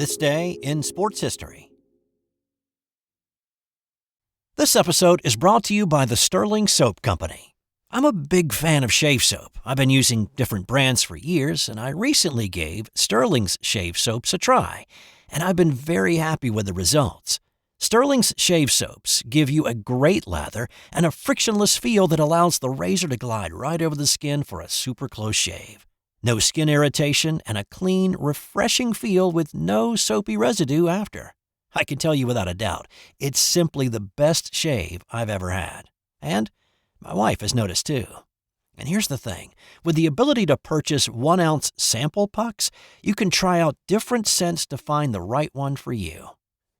This Day in Sports History. This episode is brought to you by the Sterling Soap Company. I'm a big fan of shave soap. I've been using different brands for years, and I recently gave Sterling's shave soaps a try, and I've been very happy with the results. Sterling's shave soaps give you a great lather and a frictionless feel that allows the razor to glide right over the skin for a super close shave. No skin irritation and a clean, refreshing feel with no soapy residue after. I can tell you without a doubt, it's simply the best shave I've ever had. And my wife has noticed too. And here's the thing. With the ability to purchase 1-ounce sample pucks, you can try out different scents to find the right one for you.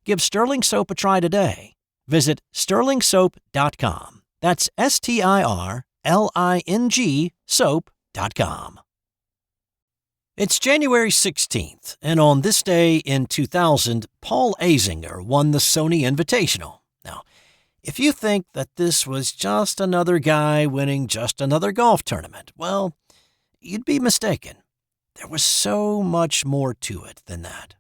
Give Sterling Soap a try today. Visit sterlingsoap.com. That's STIRLING soap.com. It's January 16th, and on this day in 2000, Paul Azinger won the Sony Invitational. Now, if you think that this was just another guy winning just another golf tournament, well, you'd be mistaken. There was so much more to it than that.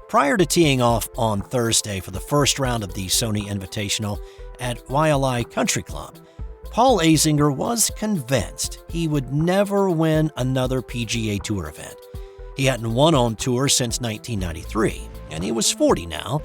Prior to teeing off on Thursday for the first round of the Sony Invitational at Wailea Country Club, Paul Azinger was convinced he would never win another PGA Tour event. He hadn't won on tour since 1993, and he was 40 now.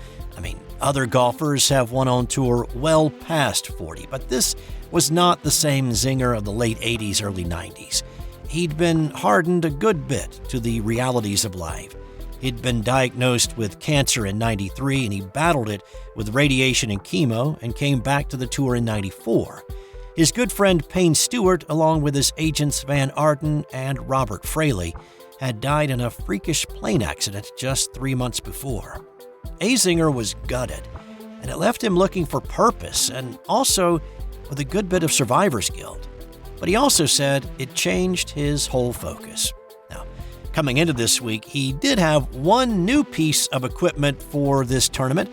Other golfers have won on tour well past 40, but this was not the same Zinger of the late 80s, early 90s. He'd been hardened a good bit to the realities of life. He'd been diagnosed with cancer in 93, and he battled it with radiation and chemo and came back to the tour in 94. His good friend Payne Stewart, along with his agents Van Arden and Robert Fraley, had died in a freakish plane accident just 3 months before. Azinger was gutted, and it left him looking for purpose and also with a good bit of survivor's guilt. But he also said it changed his whole focus. Now, coming into this week, he did have one new piece of equipment for this tournament,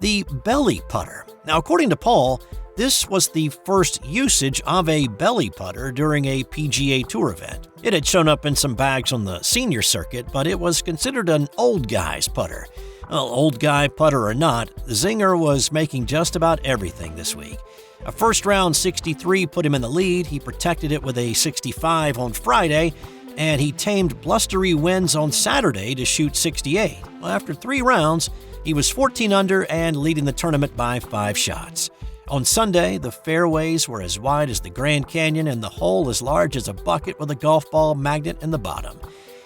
the belly putter. Now, according to Paul, this was the first usage of a belly putter during a PGA Tour event. It had shown up in some bags on the senior circuit, but it was considered an old guy's putter. Well, old guy putter or not, Zinger was making just about everything this week. A first-round 63 put him in the lead. He protected it with a 65 on Friday, and he tamed blustery winds on Saturday to shoot 68. Well, after 3 rounds, he was 14 under and leading the tournament by 5 shots. On Sunday, the fairways were as wide as the Grand Canyon and the hole as large as a bucket with a golf ball magnet in the bottom.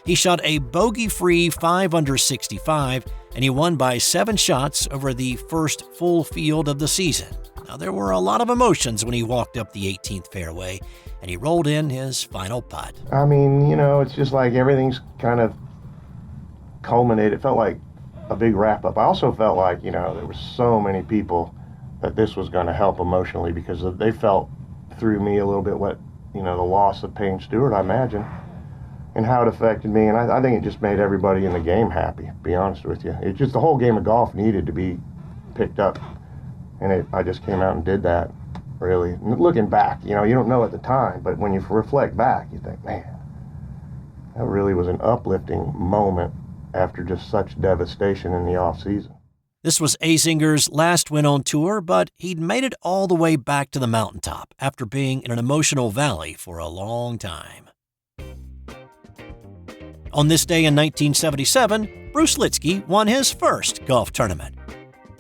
He shot a bogey-free 5 under 65, and he won by 7 shots over the first full field of the season. Now, there were a lot of emotions when he walked up the 18th fairway, and he rolled in his final putt. It's just like everything's kind of culminated. It felt like a big wrap-up. I also felt like, there were so many people that this was going to help emotionally because they felt through me a little bit what, the loss of Payne Stewart, I imagine, and how it affected me. And I think it just made everybody in the game happy, to be honest with you. It just, the whole game of golf needed to be picked up. And I just came out and did that, really. Looking back, you don't know at the time, but when you reflect back, you think, man, that really was an uplifting moment after just such devastation in the off-season. This was Azinger's last win on tour, but he'd made it all the way back to the mountaintop after being in an emotional valley for a long time. On this day in 1977, Bruce Lietzke won his first golf tournament.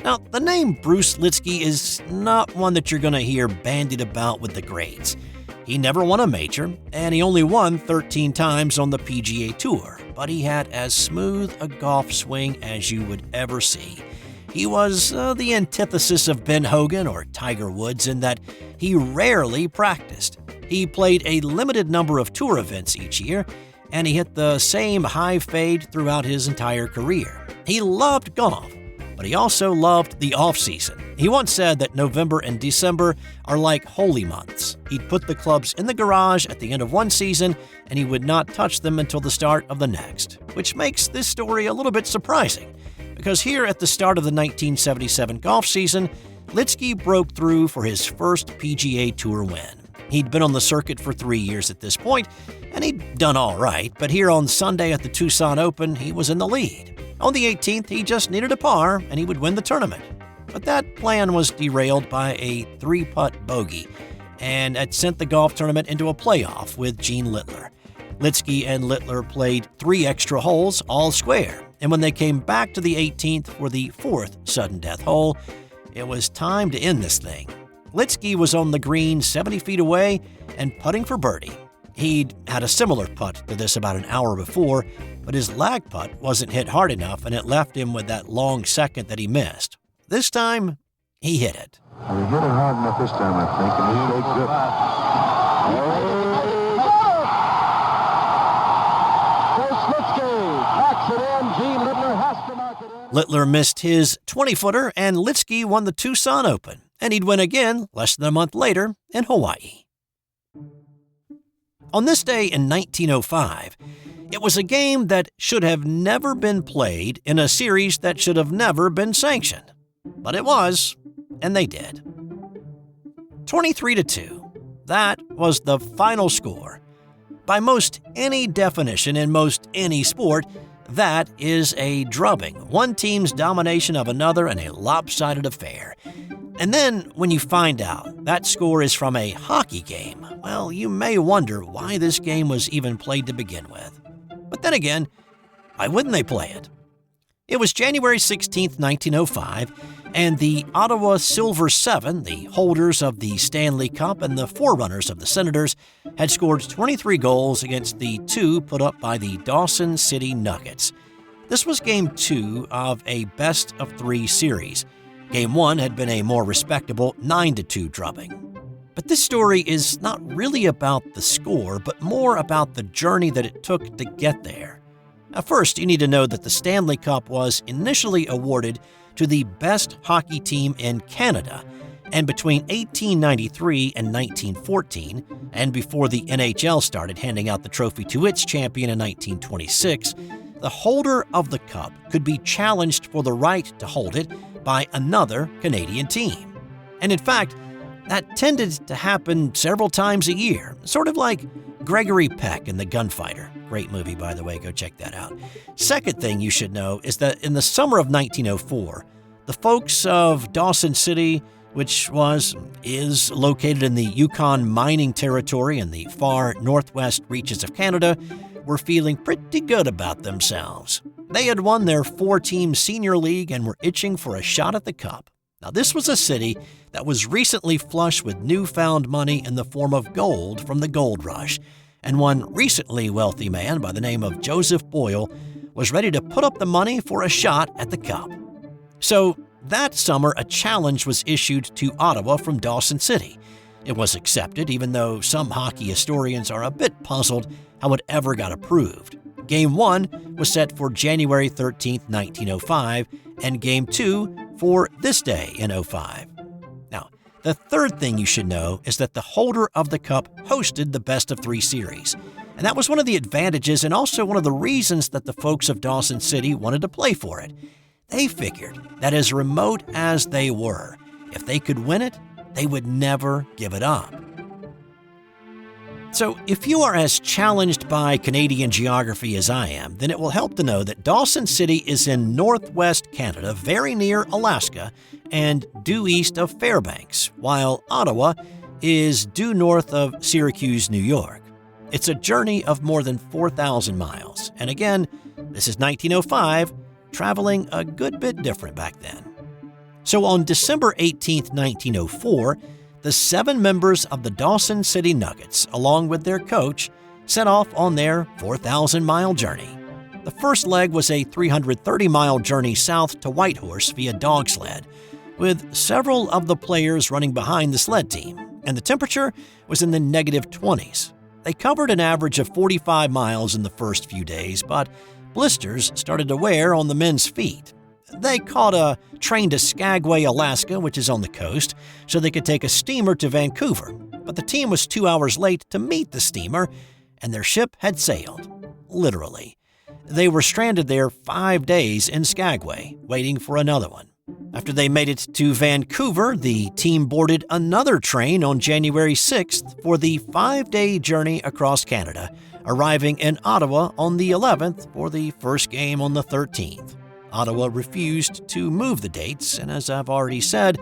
Now, the name Bruce Lietzke is not one that you're going to hear bandied about with the greats. He never won a major, and he only won 13 times on the PGA Tour, but he had as smooth a golf swing as you would ever see. He was the antithesis of Ben Hogan or Tiger Woods in that he rarely practiced. He played a limited number of tour events each year, and he hit the same high fade throughout his entire career. He loved golf, but he also loved the off-season. He once said that November and December are like holy months. He'd put the clubs in the garage at the end of one season, and he would not touch them until the start of the next, which makes this story a little bit surprising. Because here at the start of the 1977 golf season, Lietzke broke through for his first PGA Tour win. He'd been on the circuit for 3 years at this point, and he'd done all right, but here on Sunday at the Tucson Open, he was in the lead. On the 18th, he just needed a par, and he would win the tournament. But that plan was derailed by a 3-putt bogey, and it sent the golf tournament into a playoff with Gene Littler. Lietzke and Littler played 3 extra holes, all square, and when they came back to the 18th for the 4th sudden death hole, it was time to end this thing. Lietzke was on the green 70 feet away and putting for birdie. He'd had a similar putt to this about an hour before, but his lag putt wasn't hit hard enough and it left him with that long second that he missed. This time, he hit it. He hit it hard enough this time, I think, and he stayed good. Lietzke backs it in. Gene Littler has to mark it in. Littler missed his 20-footer, and Lietzke won the Tucson Open, and he'd win again less than a month later in Hawaii. On this day in 1905, it was a game that should have never been played in a series that should have never been sanctioned. But it was, and they did. 23-2. That was the final score. By most any definition in most any sport, that is a drubbing, one team's domination of another in a lopsided affair. And then, when you find out that score is from a hockey game, well, you may wonder why this game was even played to begin with. But then again, why wouldn't they play it? It was January 16, 1905, and the Ottawa Silver Seven, the holders of the Stanley Cup and the forerunners of the Senators, had scored 23 goals against the 2 put up by the Dawson City Nuggets. This was Game 2 of a best-of-3 series. Game 1 had been a more respectable 9-2 drubbing. But this story is not really about the score, but more about the journey that it took to get there. Now, first, you need to know that the Stanley Cup was initially awarded to the best hockey team in Canada, and between 1893 and 1914, and before the NHL started handing out the trophy to its champion in 1926, the holder of the cup could be challenged for the right to hold it by another Canadian team. And in fact, that tended to happen several times a year, sort of like Gregory Peck in The Gunfighter. Great movie, by the way, go check that out. Second thing you should know is that in the summer of 1904, the folks of Dawson City, which is located in the Yukon mining territory in the far northwest reaches of Canada, were feeling pretty good about themselves. They had won their 4-team senior league and were itching for a shot at the cup. Now, this was a city that was recently flush with newfound money in the form of gold from the gold rush, and one recently wealthy man by the name of Joseph Boyle was ready to put up the money for a shot at the cup. So that summer, a challenge was issued to Ottawa from Dawson City. It was accepted, even though some hockey historians are a bit puzzled how it ever got approved. Game 1 was set for January 13, 1905, and Game 2 for this day in 05. Now, the third thing you should know is that the holder of the cup hosted the best-of-3 series, and that was one of the advantages and also one of the reasons that the folks of Dawson City wanted to play for it. They figured that as remote as they were, if they could win it, they would never give it up. So, if you are as challenged by Canadian geography as I am, then it will help to know that Dawson City is in northwest Canada, very near Alaska, and due east of Fairbanks, while Ottawa is due north of Syracuse, New York. It's a journey of more than 4,000 miles, and again, this is 1905, traveling a good bit different back then. So on December 18, 1904, the 7 members of the Dawson City Nuggets, along with their coach, set off on their 4,000-mile journey. The first leg was a 330-mile journey south to Whitehorse via dog sled, with several of the players running behind the sled team, and the temperature was in the negative 20s. They covered an average of 45 miles in the first few days, but blisters started to wear on the men's feet. They caught a train to Skagway, Alaska, which is on the coast, so they could take a steamer to Vancouver. But the team was 2 hours late to meet the steamer, and their ship had sailed. Literally. They were stranded there 5 days in Skagway, waiting for another one. After they made it to Vancouver, the team boarded another train on January 6th for the 5-day journey across Canada, arriving in Ottawa on the 11th for the first game on the 13th. Ottawa refused to move the dates, and as I've already said,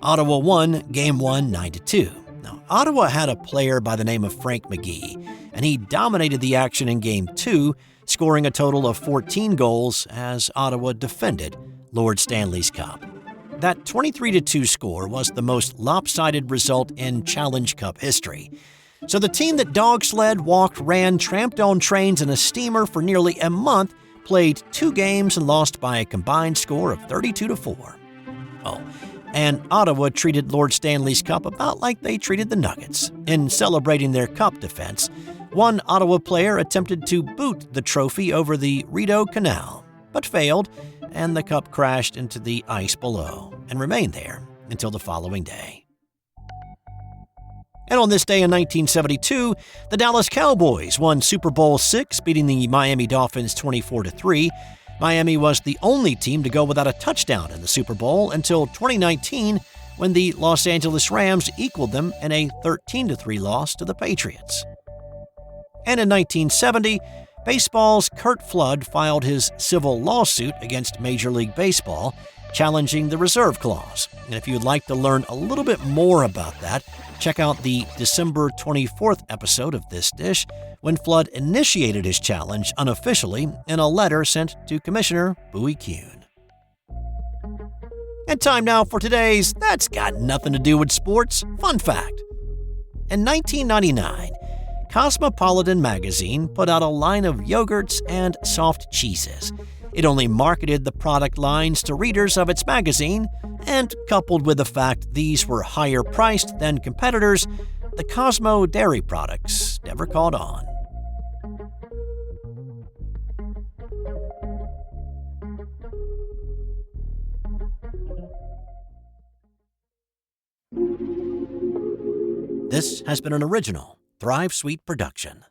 Ottawa won Game 1 9-2. Now, Ottawa had a player by the name of Frank McGee, and he dominated the action in Game 2, scoring a total of 14 goals as Ottawa defended Lord Stanley's Cup. That 23-2 score was the most lopsided result in Challenge Cup history. So the team that dog-sled, walked, ran, tramped on trains in a steamer for nearly a month played 2 games and lost by a combined score of 32-4. Oh, and Ottawa treated Lord Stanley's Cup about like they treated the Nuggets. In celebrating their cup defense, one Ottawa player attempted to boot the trophy over the Rideau Canal, but failed, and the cup crashed into the ice below and remained there until the following day. And on this day in 1972, the Dallas Cowboys won Super Bowl VI, beating the Miami Dolphins 24-3. Miami was the only team to go without a touchdown in the Super Bowl until 2019, when the Los Angeles Rams equaled them in a 13-3 loss to the Patriots. And in 1970, baseball's Curt Flood filed his civil lawsuit against Major League Baseball, challenging the reserve clause. And if you'd like to learn a little bit more about that, check out the December 24th episode of This Dish, when Flood initiated his challenge unofficially in a letter sent to Commissioner Bowie Kuhn. And time now for today's That's Got Nothing to Do with Sports fun fact. In 1999, Cosmopolitan magazine put out a line of yogurts and soft cheeses. It only marketed the product lines to readers of its magazine, and coupled with the fact these were higher priced than competitors, the Cosmo dairy products never caught on. This has been an original Thrive Suite production.